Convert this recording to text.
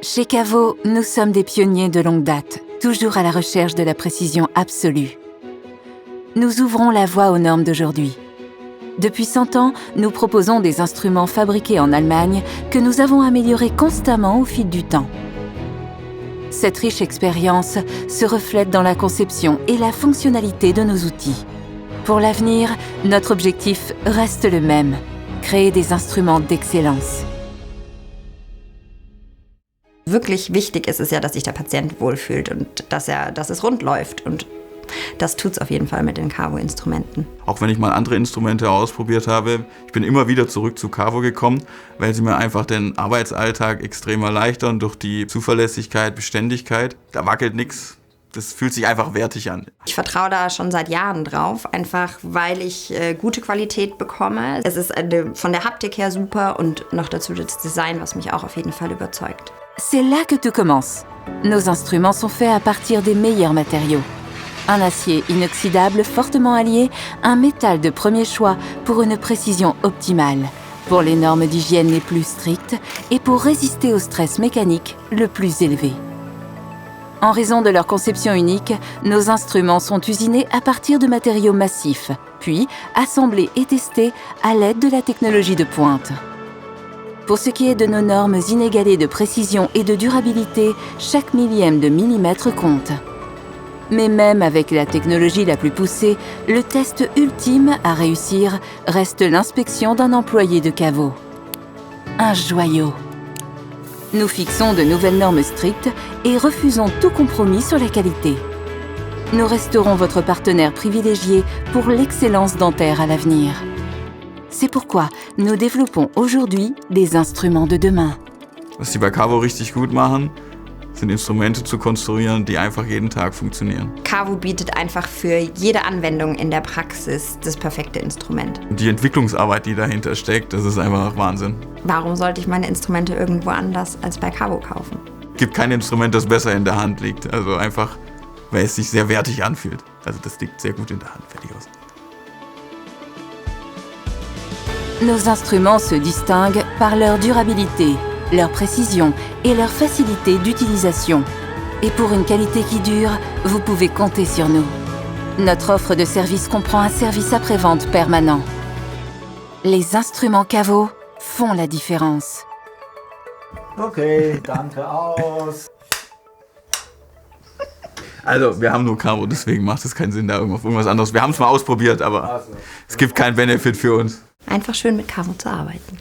Chez Caveau, nous sommes des pionniers de longue date, toujours à la recherche de la précision absolue. Nous ouvrons la voie aux normes d'aujourd'hui. Depuis 100 ans, nous proposons des instruments fabriqués en Allemagne que nous avons améliorés constamment au fil du temps. Cette riche expérience se reflète dans la conception et la fonctionnalité de nos outils. Pour l'avenir, notre objectif reste le même, créer des instruments d'excellence. Wirklich wichtig ist es ja, dass sich der Patient wohlfühlt und dass es rund läuft. Und das tut es auf jeden Fall mit den Caveau-Instrumenten. Auch wenn ich mal andere Instrumente ausprobiert habe, ich bin immer wieder zurück zu Caveau gekommen, weil sie mir einfach den Arbeitsalltag extrem erleichtern durch die Zuverlässigkeit, Beständigkeit. Da wackelt nichts. Das fühlt sich einfach wertig an. Ich vertraue da schon seit Jahren drauf, einfach weil ich gute Qualität bekomme. Es ist von der Haptik her super und noch dazu das Design, was mich auch auf jeden Fall überzeugt. C'est là que tout commence. Nos instruments sont faits à partir des meilleurs matériaux. Un acier inoxydable fortement allié, un métal de premier choix pour une précision optimale, pour les normes d'hygiène les plus strictes et pour résister au stress mécanique le plus élevé. En raison de leur conception unique, nos instruments sont usinés à partir de matériaux massifs, puis assemblés et testés à l'aide de la technologie de pointe. Pour ce qui est de nos normes inégalées de précision et de durabilité, chaque millième de millimètre compte. Mais même avec la technologie la plus poussée, le test ultime à réussir reste l'inspection d'un employé de Caveau. Un joyau. Nous fixons de nouvelles normes strictes et refusons tout compromis sur la qualité. Nous resterons votre partenaire privilégié pour l'excellence dentaire à l'avenir. C'est pourquoi nous développons aujourd'hui des instruments de demain. Was sie bei Caveau richtig gut machen, sind Instrumente zu konstruieren, die einfach jeden Tag funktionieren. Caveau bietet einfach für jede Anwendung in der Praxis das perfekte Instrument. Und die Entwicklungsarbeit, die dahinter steckt, das ist einfach Wahnsinn. Warum sollte ich meine Instrumente irgendwo anders als bei Caveau kaufen? Es gibt kein Instrument, das besser in der Hand liegt. Also einfach, weil es sich sehr wertig anfühlt. Also das liegt sehr gut in der Hand, fertig aus. Nos instruments se distinguent par leur durabilité, leur précision et leur facilité d'utilisation. Et pour une qualité qui dure, vous pouvez compter sur nous. Notre offre de service comprend un service après-vente permanent. Les instruments Caveau font la différence. Okay, danke, aus. Also, wir haben nur Caveau, deswegen macht es keinen Sinn, da irgendwas anderes. Wir haben es mal ausprobiert, aber es gibt keinen Benefit für uns. Einfach schön mit Caveau zu arbeiten.